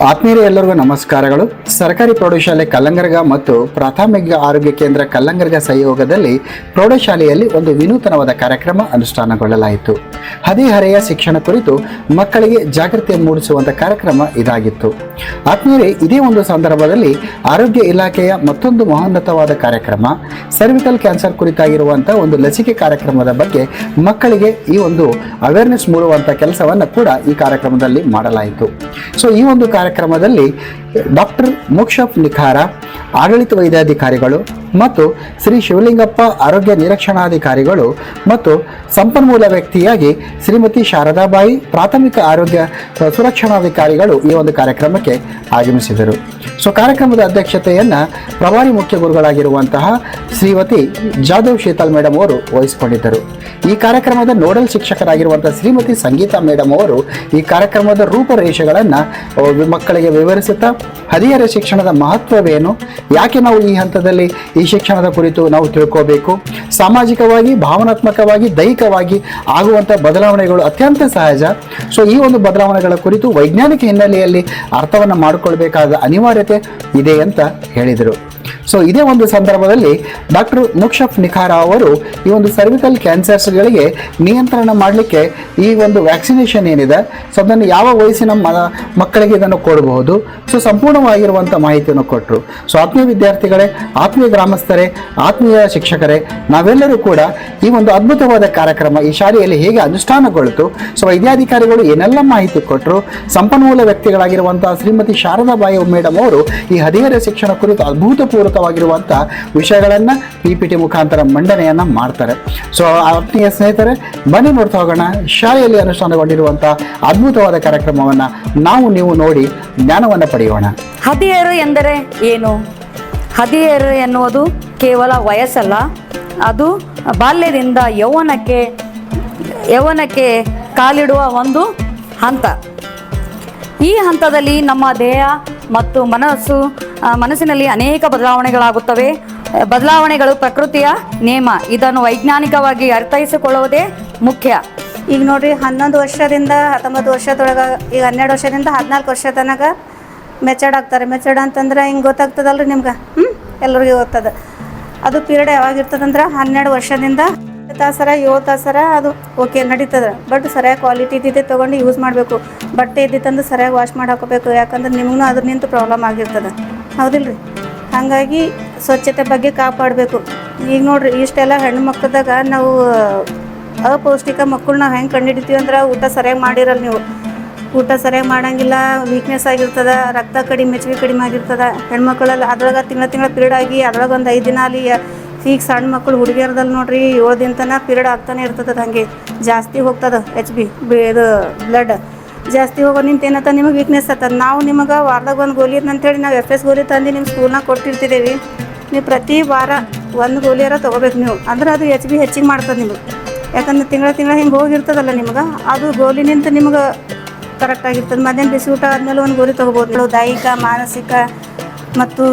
ಆತ್ಮೀಯರೇ, ಎಲ್ಲರಿಗೂ ನಮಸ್ಕಾರಗಳು. ಸರ್ಕಾರಿ ಪ್ರೌಢಶಾಲೆ ಕಲ್ಲಂಗರ್ಗ ಮತ್ತು ಪ್ರಾಥಮಿಕ ಆರೋಗ್ಯ ಕೇಂದ್ರ ಕಲ್ಲಂಗರ್ಗ ಸಹಯೋಗದಲ್ಲಿ ಪ್ರೌಢಶಾಲೆಯಲ್ಲಿ ಒಂದು ವಿನೂತನವಾದ ಕಾರ್ಯಕ್ರಮ ಅನುಷ್ಠಾನಗೊಳ್ಳಲಾಯಿತು. ಹದಿಹರೆಯ ಶಿಕ್ಷಣ ಕುರಿತು ಮಕ್ಕಳಿಗೆ ಜಾಗೃತಿ ಮೂಡಿಸುವಂಥ ಕಾರ್ಯಕ್ರಮ ಇದಾಗಿತ್ತು. ಆತ್ಮೀಯರೇ, ಇದೇ ಒಂದು ಸಂದರ್ಭದಲ್ಲಿ ಆರೋಗ್ಯ ಇಲಾಖೆಯ ಮತ್ತೊಂದು ಮಹೋನ್ನತವಾದ ಕಾರ್ಯಕ್ರಮ ಸರ್ವಿಕಲ್ ಕ್ಯಾನ್ಸರ್ ಕುರಿತಾಗಿರುವಂಥ ಒಂದು ಲಸಿಕೆ ಕಾರ್ಯಕ್ರಮದ ಬಗ್ಗೆ ಮಕ್ಕಳಿಗೆ ಈ ಒಂದು ಅವೇರ್ನೆಸ್ ಮೂಡುವಂಥ ಕೆಲಸವನ್ನು ಕೂಡ ಈ ಕಾರ್ಯಕ್ರಮದಲ್ಲಿ ಮಾಡಲಾಯಿತು. ಸೊ ಈ ಒಂದು ಕಾರ್ಯಕ್ರಮದಲ್ಲಿ ಡಾಕ್ಟರ್ ಮೋಕ್ಷಪ್ ನಿಖಾರ, ಆಡಳಿತ ವೈದ್ಯಾಧಿಕಾರಿಗಳು ಮತ್ತು ಶ್ರೀ ಶಿವಲಿಂಗಪ್ಪ ಆರೋಗ್ಯ ನಿರೀಕ್ಷಣಾಧಿಕಾರಿಗಳು ಮತ್ತು ಸಂಪನ್ಮೂಲ ವ್ಯಕ್ತಿಯಾಗಿ ಶ್ರೀಮತಿ ಶಾರದಾಬಾಯಿ ಪ್ರಾಥಮಿಕ ಆರೋಗ್ಯ ಸುರಕ್ಷಣಾಧಿಕಾರಿಗಳು ಈ ಒಂದು ಕಾರ್ಯಕ್ರಮಕ್ಕೆ ಆಗಮಿಸಿದರು. ಸೊ ಕಾರ್ಯಕ್ರಮದ ಅಧ್ಯಕ್ಷತೆಯನ್ನು ಪ್ರಭಾರಿ ಮುಖ್ಯ ಗುರುಗಳಾಗಿರುವಂತಹ ಶ್ರೀಮತಿ ಜಾಧವ್ ಶೀತಲ್ ಮೇಡಮ್ ಅವರು ವಹಿಸಿಕೊಂಡಿದ್ದರು. ಈ ಕಾರ್ಯಕ್ರಮದ ನೋಡಲ್ ಶಿಕ್ಷಕರಾಗಿರುವಂತಹ ಶ್ರೀಮತಿ ಸಂಗೀತಾ ಮೇಡಮ್ ಅವರು ಈ ಕಾರ್ಯಕ್ರಮದ ರೂಪರೇಷೆಗಳನ್ನು ಮಕ್ಕಳಿಗೆ ವಿವರಿಸುತ್ತಾ ಹದಿಹರೆಯ ಶಿಕ್ಷಣದ ಮಹತ್ವವೇನು, ಯಾಕೆ ನಾವು ಈ ಹಂತದಲ್ಲಿ ಈ ಶಿಕ್ಷಣದ ಕುರಿತು ನಾವು ತಿಳ್ಕೋಬೇಕು, ಸಾಮಾಜಿಕವಾಗಿ, ಭಾವನಾತ್ಮಕವಾಗಿ, ದೈಹಿಕವಾಗಿ ಆಗುವಂಥ ಬದಲಾವಣೆಗಳು ಅತ್ಯಂತ ಸಹಜ. ಸೊ ಈ ಒಂದು ಬದಲಾವಣೆಗಳ ಕುರಿತು ವೈಜ್ಞಾನಿಕ ಹಿನ್ನೆಲೆಯಲ್ಲಿ ಅರ್ಥವನ್ನು ಮಾಡಿಕೊಳ್ಬೇಕಾದ ಅನಿವಾರ್ಯತೆ ಇದೆ ಅಂತ ಹೇಳಿದರು. ಸೊ ಇದೇ ಒಂದು ಸಂದರ್ಭದಲ್ಲಿ ಡಾಕ್ಟರ್ ಮೋಕ್ಷಪ್ ನಿಖಾರ ಅವರು ಈ ಒಂದು ಸರ್ವಿಕಲ್ ಕ್ಯಾನ್ಸರ್ಸ್ಗಳಿಗೆ ನಿಯಂತ್ರಣ ಮಾಡಲಿಕ್ಕೆ ಈ ಒಂದು ವ್ಯಾಕ್ಸಿನೇಷನ್ ಏನಿದೆ, ಸೊ ಅದನ್ನು ಯಾವ ವಯಸ್ಸಿನ ಮಕ್ಕಳಿಗೆ ಇದನ್ನು ಕೊಡಬಹುದು, ಸೊ ಸಂಪೂರ್ಣವಾಗಿರುವಂಥ ಮಾಹಿತಿಯನ್ನು ಕೊಟ್ಟರು. ಸೊ ಆತ್ಮೀಯ ವಿದ್ಯಾರ್ಥಿಗಳೇ, ಆತ್ಮೀಯ ಗ್ರಾಮಸ್ಥರೇ, ಆತ್ಮೀಯ ಶಿಕ್ಷಕರೇ, ನಾವೆಲ್ಲರೂ ಕೂಡ ಈ ಒಂದು ಅದ್ಭುತವಾದ ಕಾರ್ಯಕ್ರಮ ಈ ಶಾಲೆಯಲ್ಲಿ ಹೇಗೆ ಅನುಷ್ಠಾನಗೊಳ್ತು, ಸೊ ವೈದ್ಯಾಧಿಕಾರಿಗಳು ಏನೆಲ್ಲ ಮಾಹಿತಿ ಕೊಟ್ಟರು, ಸಂಪನ್ಮೂಲ ವ್ಯಕ್ತಿಗಳಾಗಿರುವಂತಹ ಶ್ರೀಮತಿ ಶಾರದಾಬಾಯಿ ಮೇಡಮ್ ಅವರು ಈ ಹದಿಹರೆಯ ಶಿಕ್ಷಣ ಕುರಿತು ಅದ್ಭುತಪೂರ್ವಕವಾಗಿರುವಂಥ ವಿಷಯಗಳನ್ನು PPT ಮುಖಾಂತರ ಮಂಡನೆಯನ್ನು ಮಾಡ್ತಾರೆ. ಸೊ ಆತ್ಮೀಯ ಸ್ನೇಹಿತರೆ, ಬನ್ನಿ ನೋಡ್ತಾ ಹೋಗೋಣ ಶಾಲೆಯಲ್ಲಿ ಅನುಷ್ಠಾನಗೊಂಡಿರುವಂಥ ಅದ್ಭುತವಾದ ಕಾರ್ಯಕ್ರಮವನ್ನು ನೀವು ನೋಡಿ ಜ್ಞಾನವನ್ನು ಪಡೆಯೋಣ. ಹದಿಹರೆಯ ಎಂದರೆ ಏನು? ಹದಿಹರೆಯ ಎನ್ನುವುದು ಕೇವಲ ವಯಸ್ಸಲ್ಲ, ಅದು ಬಾಲ್ಯದಿಂದ ಯೌವನಕ್ಕೆ ಕಾಲಿಡುವ ಒಂದು ಹಂತ. ಈ ಹಂತದಲ್ಲಿ ನಮ್ಮ ದೇಹ ಮತ್ತು ಮನಸ್ಸಿನಲ್ಲಿ ಅನೇಕ ಬದಲಾವಣೆಗಳಾಗುತ್ತವೆ. ಬದಲಾವಣೆಗಳು ಪ್ರಕೃತಿಯ ನಿಯಮ. ಇದನ್ನು ವೈಜ್ಞಾನಿಕವಾಗಿ ಅರ್ಥೈಸಿಕೊಳ್ಳುವುದೇ ಮುಖ್ಯ. ಈಗ ನೋಡ್ರಿ, 11 ವರ್ಷದಿಂದ 19 ವರ್ಷದೊಳಗೆ, ಈಗ 12 ವರ್ಷದಿಂದ 14 ವರ್ಷ ತನಕ ಮೆಚರ್ಡ್ ಆಗ್ತಾರೆ. ಮೆಚರ್ಡ್ ಅಂತಂದ್ರೆ ಹಿಂಗೆ ಗೊತ್ತಾಗ್ತದಲ್ರಿ ನಿಮ್ಗೆ, ಎಲ್ಲರಿಗೂ ಗೊತ್ತದ. ಅದು ಪೀರಿಯಡ್ ಯಾವಾಗ ಇರ್ತದಂದ್ರೆ 12 ವರ್ಷದಿಂದ 7 ತಾಸರ ಅದು ಓಕೆ ನಡೀತದೆ. ಬಟ್ ಸರಿಯಾಗಿ ಕ್ವಾಲಿಟಿ ಇದ್ದಿದ್ದೆ ತೊಗೊಂಡು ಯೂಸ್ ಮಾಡಬೇಕು. ಬಟ್ಟೆ ಇದ್ದಿತ್ತಂದು ಸರಿಯಾಗಿ ವಾಶ್ ಮಾಡಿ ಹಾಕೋಬೇಕು. ಯಾಕಂದ್ರೆ ನಿಮಗೂ ಅದ್ರ ನಿಂತು ಪ್ರಾಬ್ಲಮ್ ಆಗಿರ್ತದೆ, ಹೌದಿಲ್ಲ ರೀ? ಹಾಗಾಗಿ ಸ್ವಚ್ಛತೆ ಬಗ್ಗೆ ಕಾಪಾಡಬೇಕು. ಈಗ ನೋಡ್ರಿ, ಇಷ್ಟೆಲ್ಲ ಹೆಣ್ಣು ಮಕ್ಕಳದಾಗ ನಾವು ಅಪೌಷ್ಟಿಕ ಮಕ್ಕಳು ನಾವು ಹೆಂಗೆ ಕಂಡುಹಿಡಿತೀವಿ ಅಂದ್ರೆ ಊಟ ಸರಿಯಾಗಿ ಮಾಡಿರಲ್ಲ ನೀವು. ಊಟ ಸರಿಯಾಗಿ ಮಾಡೋಂಗಿಲ್ಲ, ವೀಕ್ನೆಸ್ ಆಗಿರ್ತದೆ, ರಕ್ತ ಕಡಿಮೆ, ಮೆಚ್ಚುಗೆ ಕಡಿಮೆ ಆಗಿರ್ತದೆ ಹೆಣ್ಮಕ್ಳೆಲ್ಲ. ಅದ್ರಾಗ ತಿಂಗಳ ಪೀರಿಯಡ್ ಆಗಿ ಅದ್ರಾಗ ಒಂದು 5 ದಿನ ಅಲ್ಲಿ. ಈಗ ಸಣ್ಣ ಮಕ್ಕಳು ಹುಡುಗಿಯರ್ದಲ್ಲಿ ನೋಡ್ರಿ 7 ದಿನ ತನಕ ಪೀರಿಯಡ್ ಆಗ್ತಾನೆ ಇರ್ತದೆ. ಹಾಗೆ ಜಾಸ್ತಿ ಹೋಗ್ತದೆ HB ಇದು ಬ್ಲಡ್ ಜಾಸ್ತಿ ಹೋಗೋ ನಿಂತ ಏನತ್ತ ನಿಮಗೆ ವೀಕ್ನೆಸ್ ಆಗ್ತದೆ. ನಾವು ನಿಮಗೆ ವಾರದಾಗ ಒಂದು ಗೋಲಿ ಅಂತೇಳಿ ನಾವು FS ಗೋಲಿ ತಂದು ನಿಮ್ಮ ಸ್ಕೂಲ್ನಾಗ ಕೊಟ್ಟಿರ್ತಿದ್ದೀವಿ. ನೀವು ಪ್ರತಿ ವಾರ ಒಂದು ಗೋಲಿಯಾರ ತೊಗೋಬೇಕು ನೀವು. ಅಂದ್ರೆ ಅದು HB ಹೆಚ್ಚಿಗೆ ಮಾಡ್ತದೆ ನಿಮಗೆ. ಯಾಕಂದ್ರೆ ತಿಂಗಳ ಹಿಂಗೆ ಹೋಗಿರ್ತದಲ್ಲ ನಿಮ್ಗೆ, ಅದು ಗೋಲಿನಿಂದ ನಿಮ್ಗೆ ಕರೆಕ್ಟ್ ಆಗಿರ್ತದೆ. ಮಧ್ಯಾಹ್ನ ಬಿಸಿ ಊಟ ಆದಮೇಲೆ ಒಂದು ಗೋಲಿ ತೊಗೋಬೋದು. ದೈಹಿಕ, ಮಾನಸಿಕ ಮತ್ತು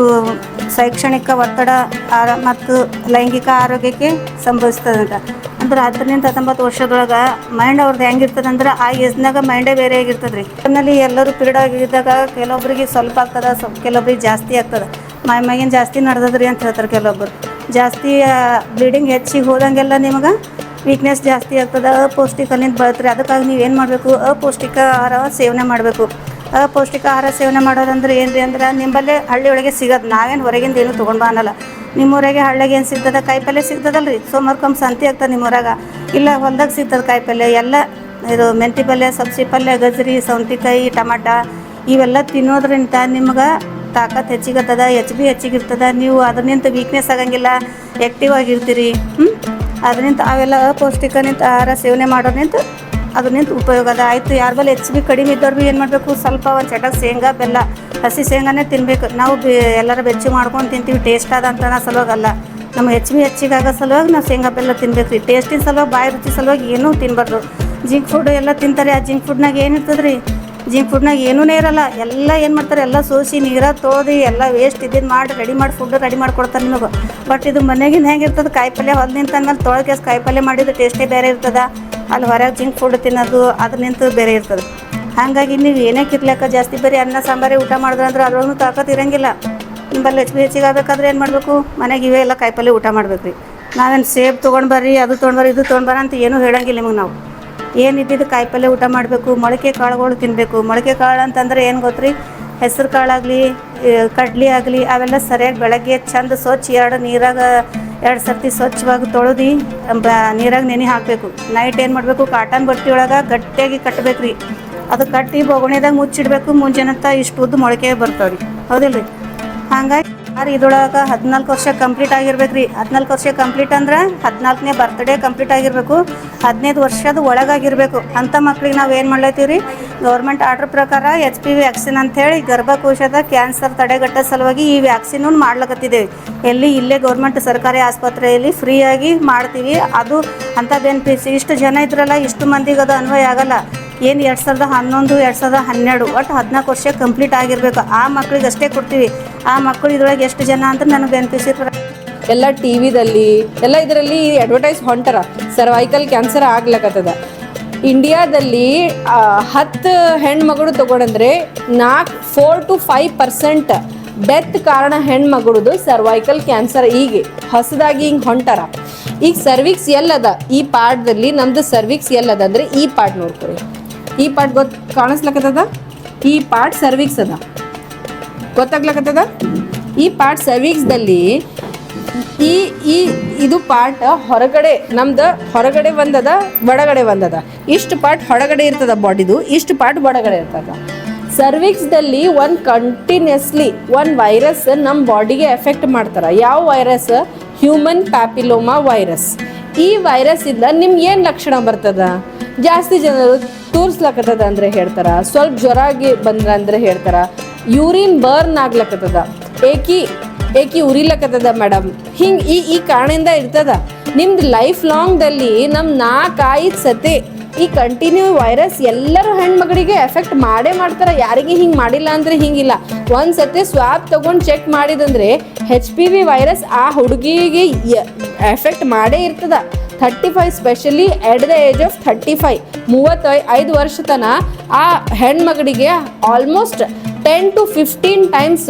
ಶೈಕ್ಷಣಿಕ ಒತ್ತಡ ಮತ್ತು ಲೈಂಗಿಕ ಆರೋಗ್ಯಕ್ಕೆ ಸಂಭವಿಸ್ತದೆ ಅಂತ. ಅಂದ್ರೆ 10ರಿಂದ 19 ವರ್ಷದೊಳಗೆ ಮೈಂಡ್ ಅವ್ರದ್ದು ಹೆಂಗಿರ್ತದೆ ಅಂದ್ರೆ ಆ ಏಜ್ನಾಗ ಮೈಂಡೇ ಬೇರೆ ಆಗಿರ್ತದೆ ರೀ. ಅದರಲ್ಲಿ ಎಲ್ಲರೂ ಪೀರಿಯಡ್ ಆಗಿದ್ದಾಗ ಕೆಲವೊಬ್ಬರಿಗೆ ಸ್ವಲ್ಪ ಆಗ್ತದೆ, ಕೆಲವೊಬ್ರಿಗೆ ಜಾಸ್ತಿ ಆಗ್ತದೆ. ಮೈಗಿನ ಜಾಸ್ತಿ ನಡೆದದ್ರಿ ಅಂತ ಹೇಳ್ತಾರೆ ಕೆಲವೊಬ್ಬರು. ಜಾಸ್ತಿ ಬ್ಲೀಡಿಂಗ್ ಹೆಚ್ಚಿಗೆ ಹೋದಂಗೆಲ್ಲ ನಿಮಗೆ ವೀಕ್ನೆಸ್ ಜಾಸ್ತಿ ಆಗ್ತದೆ, ಅಪೌಷ್ಟಿಕಲಿಂದ ಬಳತ್ರಿ. ಅದಕ್ಕಾಗಿ ನೀವು ಏನು ಮಾಡಬೇಕು, ಅಪೌಷ್ಟಿಕ ಆಹಾರ ಸೇವನೆ ಮಾಡಬೇಕು. ಅಪೌಷ್ಟಿಕ ಆಹಾರ ಸೇವನೆ ಮಾಡೋದಂದ್ರೆ ಏನು ರೀ ಅಂದ್ರೆ, ನಿಮ್ಮಲ್ಲೇ ಹಳ್ಳಿ ಒಳಗೆ ಸಿಗೋದು, ನಾವೇನು ಹೊರಗಿಂದ ಏನು ತೊಗೊಂಡು ಬಾನಲ್ಲ. ನಿಮ್ಮೂರಾಗೆ ಹಳ್ಳಿಗೆ ಏನು ಸಿಗ್ತದೆ, ಕಾಯಿಪಲ್ಯ ಸಿಗ್ತದಲ್ಲ ರೀ. ಸೋಮವಾರಕ್ಕೊಮ್ಮೆ ಸಂತೆ ಆಗ್ತದೆ ನಿಮ್ಮೂರಾಗ, ಇಲ್ಲ ಹೊಲ್ದಾಗ ಸಿಗ್ತದೆ ಕಾಯಿಪಲ್ಯ ಎಲ್ಲ. ಇದು ಮೆಂತಿ ಪಲ್ಯ, ಸಬ್ಸಿ ಪಲ್ಯ, ಗಜ್ರಿ, ಸೌಂತಿಕಾಯಿ, ಟಮಾಟ ಇವೆಲ್ಲ ತಿನ್ನೋದ್ರಿಂದ ನಿಮ್ಗೆ ತಾಕತ್ ಹೆಚ್ಚಿಗತ್ತದ, HB ಹೆಚ್ಚಿಗಿರ್ತದೆ. ನೀವು ಅದರಿಂದ ವೀಕ್ನೆಸ್ ಆಗಂಗಿಲ್ಲ, ಆ್ಯಕ್ಟಿವ್ ಆಗಿರ್ತೀರಿ. ಅದರಿಂದ ಅವೆಲ್ಲ ಅಪೌಷ್ಟಿಕನಿಂದ ಆಹಾರ ಸೇವನೆ ಮಾಡೋದ್ರಿಂದ ಅದರಿಂದ ಉಪಯೋಗ ಅದ. ಆಯಿತು, ಯಾರ ಬಲ್ಲಿ HB ಕಡಿಮೆ ಇದ್ದವ್ರು ಭೀ ಏನು ಮಾಡಬೇಕು, ಸ್ವಲ್ಪ ಒಂದು ಚಟಕ್ ಶೇಂಗಾ, ಬೆಲ್ಲ, ಹಸಿ ಶೇಂಗಾನೇ ತಿನ್ನಬೇಕು. ನಾವು ಎಲ್ಲರ ಬೆಚ್ಚು ಮಾಡ್ಕೊಂಡು ತಿಂತೀವಿ, ಟೇಸ್ಟ್ ಆದ ಅಂತ ಸಲುವಾಗಲ್ಲ. ನಮ್ಮ HB ಹೆಚ್ಚಿಗೆ ಆಗೋ ಸಲುವಾಗಿ ನಾವು ಶೇಂಗಾ ಬೆಲ್ಲ ತಿನ್ಬೇಕು ರೀ. ಟೇಸ್ಟಿನ ಸಲುವಾಗಿ, ಬಾಯಿ ರುಚಿ ಸಲುವಾಗಿ ಏನೂ ತಿನ್ಬಾರ್ದು. ಜಿಂಕ್ ಫುಡ್ ಎಲ್ಲ ತಿಂತಾರೆ. ಆ ಜಿಂಕ್ ಫುಡ್ನಾಗ ಏನಿರ್ತದೆ ರೀ, ಜಿಂಕ್ ಫುಡ್ನಾಗ ಏನೂ ಇರಲ್ಲ. ಎಲ್ಲ ಏನು ಮಾಡ್ತಾರೆ, ಎಲ್ಲ ಸೋಸಿ ನೀರ ತೊಳೆದು ಎಲ್ಲ ವೇಸ್ಟ್ ಇದ್ದಿದ್ದು ಮಾಡಿ ಫುಡ್ ರೆಡಿ ಮಾಡಿಕೊಡ್ತಾರೆ ನಿಮಗೆ. ಬಟ್ ಇದು ಮನೆಗಿಂದ ಹೆಂಗಿರ್ತದೆ, ಕಾಯಿಪಲ್ಯ ಹೊಲ ನಿಂತಂದ್ಮೇಲೆ ತೊಳೆದು ಕಾಯಿಪಲ್ಯ ಮಾಡಿದ್ದು ಟೇಸ್ಟೇ ಬೇರೆ ಇರ್ತದೆ. ಅಲ್ಲಿ ಹೊರಗೆ ಜಿಂಕ್ ಫುಡ್ ತಿನ್ನೋದು ಅದ್ರ ನಿಂತು ಬೇರೆ ಇರ್ತದೆ. ಹಾಗಾಗಿ ನೀವು ಏನೇ ಕಿರ್ಲಕ್ಕ ಜಾಸ್ತಿ ಬರೀ ಅನ್ನ ಸಾಂಬಾರೇ ಊಟ ಮಾಡಿದ್ರೆ ಅಂದ್ರೆ ಅದ್ರೊಳಗೂ ತಾಕತ್ ಇರಂಗಿಲ್ಲ. ನಿಮ್ಮಲ್ಲಿ ಹೆಚ್ಚಿಗೆ ಆಗಬೇಕಾದ್ರೆ ಏನು ಮಾಡಬೇಕು, ಮನೆಗೆ ಇವೇ ಎಲ್ಲ ಕಾಯಿಪಲ್ಲೆ ಊಟ ಮಾಡ್ಬೇಕು ರೀ. ನಾವೇನು ಸೇಬ್ ತೊಗೊಂಡು ಬರ್ರಿ, ಅದು ತೊಗೊಂಡು ಬರ್ರಿ, ಇದು ತೊಗೊಂಡು ಬರ್ರಿ ಅಂತ ಏನೂ ಹೇಳಂಗಿಲ್ಲ ನಿಮಗೆ. ನಾವು ಏನಿದ್ದಿದ್ದು ಕಾಯಿಪಲ್ಲೆ ಊಟ ಮಾಡಬೇಕು, ಮೊಳಕೆ ಕಾಳುಗಳು ತಿನ್ನಬೇಕು. ಮೊಳಕೆ ಕಾಳು ಅಂತಂದ್ರೆ ಏನು ಗೊತ್ತ್ರಿ, ಹೆಸರು ಕಾಳಾಗಲಿ ಕಡ್ಲಿ ಆಗಲಿ ಅವೆಲ್ಲ ಸರಿಯಾಗಿ ಬೆಳಗ್ಗೆ ಚಂದ ಸ್ವಚ್ಛ 2 ಸರ್ತಿ ಸ್ವಚ್ಛವಾಗಿ ತೊಳೆದು ನೀರಾಗ ನೆನೆ ಹಾಕಬೇಕು. ನೈಟ್ ಏನು ಮಾಡಬೇಕು, ಕಾಟನ್ ಬಟ್ಟೆ ಒಳಗೆ ಗಟ್ಟಿಯಾಗಿ ಕಟ್ಟಬೇಕು ರೀ. ಅದು ಕಟ್ಟಿ ಬೊಗಣೆದಾಗ ಮುಚ್ಚಿಡ್ಬೇಕು. ಮುಂಜಾನಂತ ಇಷ್ಟು ಉದ್ದು ಮೊಳಕೆ ಬರ್ತಾವೆ ರೀ, ಹೌದಿಲ್ಲ ರೀ? ಹಾಗಾಗಿ ಇದ್ರೊಳಗೆ 14 ವರ್ಷ ಕಂಪ್ಲೀಟ್ ಆಗಿರ್ಬೇಕು ರೀ. 14 ವರ್ಷ ಕಂಪ್ಲೀಟ್ ಅಂದ್ರೆ 14ನೇ ಬರ್ತ್ಡೇ ಕಂಪ್ಲೀಟ್ ಆಗಿರಬೇಕು. 15 ವರ್ಷದ ಒಳಗಾಗಿರಬೇಕು. ಅಂಥ ಮಕ್ಳಿಗೆ ನಾವು ಏನು ಮಾಡ್ಲತ್ತೀವಿ ರೀ, ಗೌರ್ಮೆಂಟ್ ಆರ್ಡ್ರ್ ಪ್ರಕಾರ HPV ವ್ಯಾಕ್ಸಿನ್ ಅಂಥೇಳಿ ಗರ್ಭಕೋಶದ ಕ್ಯಾನ್ಸರ್ ತಡೆಗಟ್ಟೋ ಸಲುವಾಗಿ ಈ ವ್ಯಾಕ್ಸಿನ್ ಮಾಡ್ಲಕತ್ತಿದ್ದೇವೆ. ಇಲ್ಲೇ ಗೌರ್ಮೆಂಟ್ ಸರ್ಕಾರಿ ಆಸ್ಪತ್ರೆಯಲ್ಲಿ ಫ್ರೀಯಾಗಿ ಮಾಡ್ತೀವಿ. ಅದು ಅಂಥದ್ದೇನು ಫೀಸ್, ಇಷ್ಟು ಜನ ಇದ್ರಲ್ಲ, ಇಷ್ಟು ಮಂದಿಗೆ ಅದು ಅನ್ವಯ ಆಗಲ್ಲ. ಏನು 2011 2012 ಒಟ್ಟು 14 ವರ್ಷ ಕಂಪ್ಲೀಟ್ ಆಗಿರಬೇಕು. ಆ ಮಕ್ಳಿಗೆ ಅಷ್ಟೇ ಕೊಡ್ತೀವಿ. ಆ ಮಕ್ಕಳು ಇದ್ರೊಳಗೆ ಎಷ್ಟು ಜನ ಅಂತ ನನಗೆ ಬೆನಿಫಿಷರಿ ಎಲ್ಲ ಟಿವಿದಲ್ಲಿ ಎಲ್ಲ ಇದರಲ್ಲಿ ಅಡ್ವರ್ಟೈಸ್ ಹೊಂಟಾರ. ಸರ್ವೈಕಲ್ ಕ್ಯಾನ್ಸರ್ ಆಗ್ಲಕತ್ತದ. ಇಂಡಿಯಾದಲ್ಲಿ 10 ಹೆಣ್ಮಗಳು ತಗೊಂಡ್ರೆ 4 to 5% ಡೆತ್ ಕಾರಣ ಹೆಣ್ಮಗಳದು ಸರ್ವೈಕಲ್ ಕ್ಯಾನ್ಸರ್. ಈಗ ಹೊಸದಾಗಿ ಹಿಂಗೆ ಹೊಂಟಾರ. ಈಗ ಸರ್ವಿಕ್ಸ್ ಎಲ್ಲದ, ಈ ಪಾರ್ಟ್ದಲ್ಲಿ ನಮ್ದು ಸರ್ವಿಕ್ಸ್ ಎಲ್ಲದ ಅಂದರೆ ಈ ಪಾರ್ಟ್ ನೋಡ್ಕೊರಿ. ಈ ಪಾರ್ಟ್ ಕಾಣಿಸ್ಲಕತ್ತದ, ಈ ಪಾರ್ಟ್ ಸರ್ವಿಕ್ಸ್ ಅದ, ಗೊತ್ತಾಗ್ಲಕತ್ತದ. ಈ ಪಾರ್ಟ್ ಸರ್ವಿಕ್ಸ್ದಲ್ಲಿ ಇದು ಪಾರ್ಟ್ ಹೊರಗಡೆ, ನಮ್ದು ಹೊರಗಡೆ ಒಂದದ, ಒಳಗಡೆ ಒಂದದ. ಇಷ್ಟು ಪಾರ್ಟ್ ಹೊರಗಡೆ ಇರ್ತದ ಬಾಡಿದು, ಇಷ್ಟು ಪಾರ್ಟ್ ಒಳಗಡೆ ಇರ್ತದ. ಸರ್ವಿಕ್ಸ್ದಲ್ಲಿ ಕಂಟಿನ್ಯೂಸ್ಲಿ ಒಂದು ವೈರಸ್ ನಮ್ಮ ಬಾಡಿಗೆ ಎಫೆಕ್ಟ್ ಮಾಡ್ತಾರೆ. ಯಾವ ವೈರಸ್? Human papilloma virus. ಈ ವೈರಸ್ಸಿಂದ ನಿಮ್ಗೆ ಏನು ಲಕ್ಷಣ ಬರ್ತದ? ಜಾಸ್ತಿ ಜನರು ತೋರಿಸ್ಲಕತ್ತದ ಅಂದರೆ ಹೇಳ್ತಾರೆ, ಸ್ವಲ್ಪ ಜ್ವರ ಬಂದ್ರ ಅಂದರೆ ಹೇಳ್ತಾರೆ, ಯೂರಿನ್ ಬರ್ನ್ ಆಗ್ಲಕತ್ತದ, ಏಕಿ ಉರಿಲಕತ್ತದ ಮೇಡಮ್. ಹಿಂಗೆ ಈ ಕಾರಣದಿಂದ ಇರ್ತದ. ನಿಮ್ದು ಲೈಫ್ ಲಾಂಗ್ದಲ್ಲಿ ನಮ್ಮ 4-5 ಸತಿ ಈ ಕಂಟಿನ್ಯೂ ವೈರಸ್ ಎಲ್ಲರೂ ಹೆಣ್ಮಗಳಿಗೆ ಎಫೆಕ್ಟ್ ಮಾಡೇ ಮಾಡ್ತಾರೆ. ಯಾರಿಗೆ ಹಿಂಗೆ ಮಾಡಿಲ್ಲ ಅಂದರೆ ಹಿಂಗಿಲ್ಲ. ಒಂದು ಸತಿ ಸ್ವಾಬ್ ತೊಗೊಂಡು ಚೆಕ್ ಮಾಡಿದಂದರೆ HPV ವೈರಸ್ ಆ ಹುಡುಗಿಗೆ ಎಫೆಕ್ಟ್ ಮಾಡೇ ಇರ್ತದ. 35 specially at the age of 35 ವರ್ಷ ತನಕ ಆ ಹೆಣ್ಮಗಳಿಗೆ almost 10 to 15 times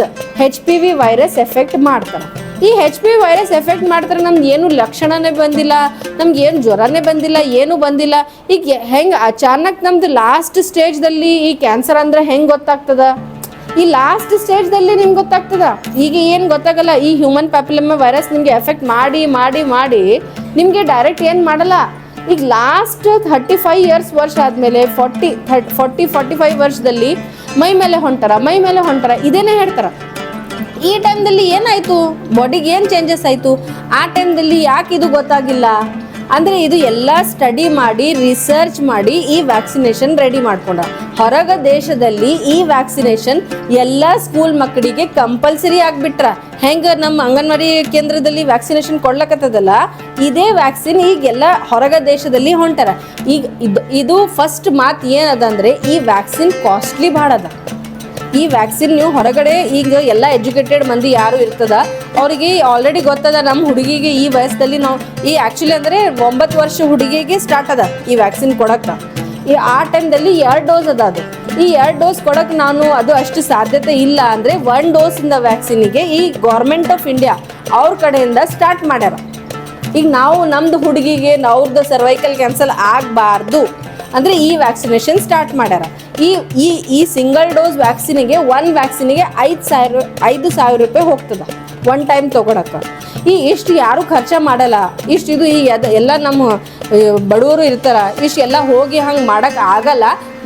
HPV virus effect ಮಾಡ್ತಾರೆ. ಈ HPV ವೈರಸ್ ಎಫೆಕ್ಟ್ ಮಾಡ್ತಾರೆ. ನಮ್ಗೆ ಏನು ಲಕ್ಷಣನೇ ಬಂದಿಲ್ಲ, ನಮ್ಗೆ ಏನು ಜ್ವರನೇ ಬಂದಿಲ್ಲ, ಏನೂ ಬಂದಿಲ್ಲ. ಈಗ ಹೆಂಗೆ ಅಚಾನಕ್ ನಮ್ದು ಲಾಸ್ಟ್ ಸ್ಟೇಜ್ದಲ್ಲಿ ಈ ಕ್ಯಾನ್ಸರ್ ಅಂದರೆ ಹೆಂಗೆ ಗೊತ್ತಾಗ್ತದ? ಈ ಲಾಸ್ಟ್ ಸ್ಟೇಜ್ದಲ್ಲಿ ನಿಮ್ಗೆ ಗೊತ್ತಾಗ್ತದ. ಈಗ ಏನು ಗೊತ್ತಾಗಲ್ಲ. ಈ ಹ್ಯೂಮನ್ ಪ್ಯಾಪಿಲೋಮಾ ವೈರಸ್ ನಿಮಗೆ ಎಫೆಕ್ಟ್ ಮಾಡಿ ನಿಮಗೆ ಡೈರೆಕ್ಟ್ ಏನು ಮಾಡಲ್ಲ. ಈಗ ಲಾಸ್ಟ್ 35 ವರ್ಷ ಆದಮೇಲೆ 40-45 ವರ್ಷದಲ್ಲಿ ಮೈ ಮೇಲೆ ಹೊಂಟಾರ ಇದೇನೇ ಹೇಳ್ತಾರೆ. ಈ ಟೈಮ್ದಲ್ಲಿ ಏನಾಯಿತು, ಬಾಡಿಗೆ ಏನು ಚೇಂಜಸ್ ಆಯಿತು, ಆ ಟೈಮ್ದಲ್ಲಿ ಯಾಕೆ ಇದು ಗೊತ್ತಾಗಿಲ್ಲ ಅಂದರೆ ಇದು ಎಲ್ಲ ಸ್ಟಡಿ ಮಾಡಿ ರಿಸರ್ಚ್ ಮಾಡಿ ಈ ವ್ಯಾಕ್ಸಿನೇಷನ್ ರೆಡಿ ಮಾಡ್ಕೊಂಡ. ಹೊರಗ ದೇಶದಲ್ಲಿ ಈ ವ್ಯಾಕ್ಸಿನೇಷನ್ ಎಲ್ಲ ಸ್ಕೂಲ್ ಮಕ್ಕಳಿಗೆ ಕಂಪಲ್ಸರಿ ಆಗಿಬಿಟ್ರ. ಹೆಂಗೆ ನಮ್ಮ ಅಂಗನವಾಡಿ ಕೇಂದ್ರದಲ್ಲಿ ವ್ಯಾಕ್ಸಿನೇಷನ್ ಕೊಡ್ಲಕತ್ತದಲ್ಲ, ಇದೇ ವ್ಯಾಕ್ಸಿನ್ ಈಗೆಲ್ಲ ಹೊರಗ ದೇಶದಲ್ಲಿ ಹೊಂಟಾರ. ಈಗ ಇದು ಫಸ್ಟ್ ಮಾತು ಏನದ ಅಂದರೆ ಈ ವ್ಯಾಕ್ಸಿನ್ ಕಾಸ್ಟ್ಲಿ ಭಾಳ ಅದ. ಈ ವ್ಯಾಕ್ಸಿನ್ ನೀವು ಹೊರಗಡೆ ಈಗ ಎಲ್ಲ ಎಜುಕೇಟೆಡ್ ಮಂದಿ ಯಾರು ಇರ್ತದ ಅವರಿಗೆ ಆಲ್ರೆಡಿ ಗೊತ್ತದ. ನಮ್ಮ ಹುಡುಗಿಗೆ ಈ ವಯಸ್ಸಲ್ಲಿ ನಾವು ಆ್ಯಕ್ಚುಲಿ ಅಂದರೆ 9 ವರ್ಷ ಹುಡುಗಿಗೆ ಸ್ಟಾರ್ಟ್ ಅದ ಈ ವ್ಯಾಕ್ಸಿನ್ ಕೊಡೋಕ್ಕೆ. ಆ ಟೈಮ್ದಲ್ಲಿ 2 ಡೋಸ್ ಅದ. ಅದು ಈ 2 ಡೋಸ್ ಕೊಡೋಕ್ಕೆ ನಾನು ಅದು ಅಷ್ಟು ಸಾಧ್ಯತೆ ಇಲ್ಲ ಅಂದರೆ 1 ಡೋಸಿಂದ ವ್ಯಾಕ್ಸಿನಿಗೆ ಈ ಗೌರ್ಮೆಂಟ್ ಆಫ್ ಇಂಡಿಯಾ ಅವ್ರ ಕಡೆಯಿಂದ ಸ್ಟಾರ್ಟ್ ಮಾಡ್ಯಾರ. ಈಗ ನಾವು ನಮ್ಮದು ಹುಡುಗಿಗೆ ಅವ್ರದ್ದು ಸರ್ವೈಕಲ್ ಕ್ಯಾನ್ಸರ್ ಆಗಬಾರ್ದು ಅಂದರೆ ಈ ವ್ಯಾಕ್ಸಿನೇಷನ್ ಸ್ಟಾರ್ಟ್ ಮಾಡ್ಯಾರ. ಈ ಸಿಂಗಲ್ ಡೋಸ್ ವ್ಯಾಕ್ಸಿನಿಗೆ 1 ವ್ಯಾಕ್ಸಿನಿಗೆ 5,000 ರೂಪಾಯಿ ಹೋಗ್ತದೆ 1 ಟೈಮ್ ತೊಗೊಳಕ್ಕೆ. ಇಷ್ಟು ಯಾರೂ ಖರ್ಚು ಮಾಡಲ್ಲ. ಇದು ಎಲ್ಲ ನಮ್ಮ ಬಡವರು ಇರ್ತಾರೆ, ಎಲ್ಲ ಹೋಗಿ ಹಂಗೆ ಮಾಡೋಕ್ಕೆ ಆಗಲ್ಲ.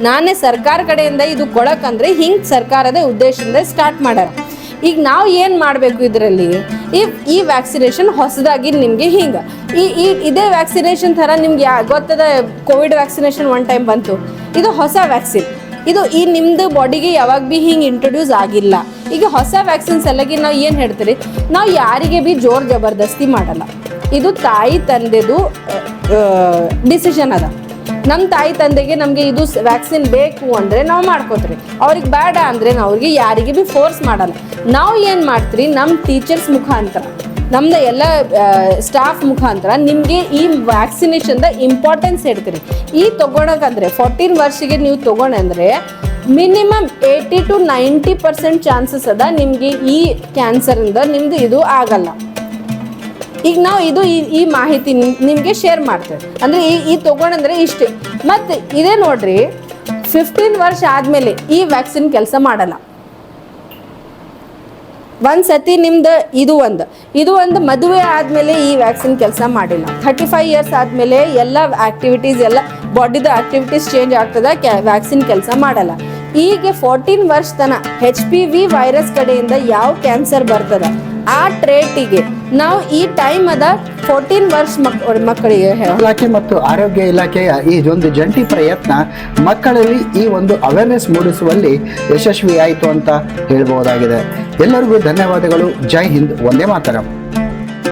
ನಾನೇ ಸರ್ಕಾರ ಕಡೆಯಿಂದ ಇದು ಕೊಡೋಕ್ಕಂದ್ರೆ ಹಿಂಗೆ ಸರ್ಕಾರದ ಉದ್ದೇಶದಿಂದ ಸ್ಟಾರ್ಟ್ ಮಾಡ್ಯಾರ. ಈಗ ನಾವು ಏನು ಮಾಡಬೇಕು ಇದರಲ್ಲಿ, ಈ ವ್ಯಾಕ್ಸಿನೇಷನ್ ಹೊಸದಾಗಿ ನಿಮಗೆ ಹಿಂಗೆ ಇದೇ ವ್ಯಾಕ್ಸಿನೇಷನ್ ಥರ ನಿಮ್ಗೆ ಗೊತ್ತದ. ಕೋವಿಡ್ ವ್ಯಾಕ್ಸಿನೇಷನ್ 1 ಟೈಮ್ ಬಂತು. ಇದು ಹೊಸ ವ್ಯಾಕ್ಸಿನ್. ಇದು ನಿಮ್ಮದು ಬಾಡಿಗೆ ಯಾವಾಗ ಭೀ ಹಿಂಗೆ ಇಂಟ್ರೊಡ್ಯೂಸ್ ಆಗಿಲ್ಲ. ಈಗ ಹೊಸ ವ್ಯಾಕ್ಸಿನ್ಸ್ ಎಲ್ಲಗಿ ನಾವು ಏನು ಹೇಳ್ತೀರಿ, ನಾವು ಯಾರಿಗೆ ಭೀ ಜೋರು ಜಬರ್ದಸ್ತಿ ಮಾಡಲ್ಲ. ಇದು ತಾಯಿ ತಂದೆದು ಡಿಸಿಷನ್ ಅದ. ನಮ್ಮ ತಾಯಿ ತಂದೆಗೆ ನಮಗೆ ಇದು ವ್ಯಾಕ್ಸಿನ್ ಬೇಕು ಅಂದರೆ ನಾವು ಮಾಡ್ಕೋತೀರಿ, ಅವ್ರಿಗೆ ಬೇಡ ಅಂದರೆ ನಾವು ಅವ್ರಿಗೆ ಯಾರಿಗೆ ಭೀ ಫೋರ್ಸ್ ಮಾಡಲ್ಲ. ನಾವು ಏನು ಮಾಡ್ತೀರಿ, ನಮ್ಮ ಟೀಚರ್ಸ್ ಮುಖಾಂತರ ನಮ್ದು ಎಲ್ಲ ಸ್ಟಾಫ್ ಮುಖಾಂತರ ನಿಮಗೆ ಈ ವ್ಯಾಕ್ಸಿನೇಷನ್ದ ಇಂಪಾರ್ಟೆನ್ಸ್ ಹೇಳ್ತೀರಿ. ಈ ತೊಗೊಳಕಂದ್ರೆ 14 ವರ್ಷಕ್ಕೆ ನೀವು ತೊಗೊಂಡ್ರೆ ಮಿನಿಮಮ್ 80 to 90% ಚಾನ್ಸಸ್ ಅದ ನಿಮಗೆ ಈ ಕ್ಯಾನ್ಸರಿಂದ ನಿಮ್ದು ಇದು ಆಗಲ್ಲ. ಈಗ ನಾವು ಇದು ಈ ಮಾಹಿತಿ ನಿಮಗೆ ಶೇರ್ ಮಾಡ್ತೇವೆ. ಅಂದರೆ ಈ ತೊಗೊಂಡ್ರೆ ಇಷ್ಟೇ. ಮತ್ತು ಇದೇ ನೋಡ್ರಿ 15 ವರ್ಷ ಆದಮೇಲೆ ಈ ವ್ಯಾಕ್ಸಿನ್ ಕೆಲಸ ಮಾಡಲ್ಲ. ಒಂದು ಸತಿ ನಿಮ್ದು ಇದು ಒಂದು ಮದುವೆ ಆದಮೇಲೆ ಈ ವ್ಯಾಕ್ಸಿನ್ ಕೆಲಸ ಮಾಡಿಲ್ಲ. 35 ಇಯರ್ಸ್ ಆದಮೇಲೆ ಎಲ್ಲ ಆಕ್ಟಿವಿಟೀಸ್ ಎಲ್ಲ ಬಾಡಿದ ಆಕ್ಟಿವಿಟೀಸ್ ಚೇಂಜ್ ಆಗ್ತದೆ, ವ್ಯಾಕ್ಸಿನ್ ಕೆಲಸ ಮಾಡಲ್ಲ. ಈಗ 14 ವರ್ಷ ತನಕ HPV ವೈರಸ್ ಕಡೆಯಿಂದ ಯಾವ ಕ್ಯಾನ್ಸರ್ ಬರ್ತದ ಆ ಟ್ರೇಟಿಗೆ ನಾವು ಈ ಟೈಮ್ ಅದ 14 ವರ್ಷ ಮಕ್ಕಳಿಗೆ ಇಲಾಖೆ ಮತ್ತು ಆರೋಗ್ಯ ಇಲಾಖೆಯ ಈ ಒಂದು ಜಂಟಿ ಪ್ರಯತ್ನ ಮಕ್ಕಳಲ್ಲಿ ಈ ಒಂದು ಅವೇರ್ನೆಸ್ ಮೂಡಿಸುವಲ್ಲಿ ಯಶಸ್ವಿಯಾಯಿತು ಅಂತ ಹೇಳ್ಬಹುದಾಗಿದೆ. ಎಲ್ಲರಿಗೂ ಧನ್ಯವಾದಗಳು. ಜೈ ಹಿಂದ್, ವಂದೇ ಮಾತರಂ.